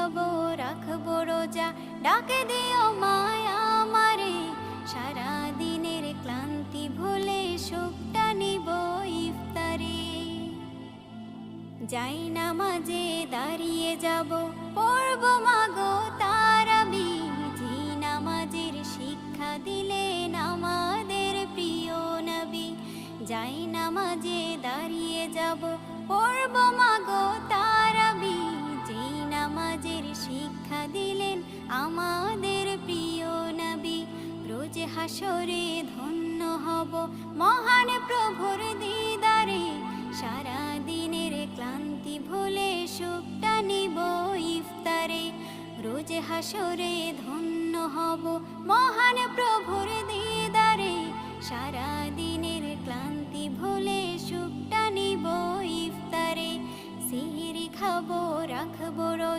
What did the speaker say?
খাবো রাখবো রোজা, ডাকে দিও মায়া আমারে, সারা দিনের ক্লান্তি ভুলে সুখটা নিব ইফতারে। যাই নামাজে দাঁড়িয়ে যাব, পড়ব মাগো তারাবি, যে নামাজের শিক্ষা দিলেন আমাদের প্রিয় নবী। যাই নামাজে দাঁড়িয়ে যাব, পড়ব মাগো তারাবি, যে নামাজের শিক্ষা দিলেন আমাদের প্রিয় নবী। রোজ হাসরে ধন্য হব মহান প্রভুর দিদারে, সারা দিনের ক্লান্তি ভুলে সুখটা নিব ইফতারে। রোজ হাসরে ধন্য হব মহান প্রভুর দিদারে, সারা দিনের ক্লান্তি ভুলে সুখটা নিব ইফতারে। সিহরি খাবো রাখবো রোজা।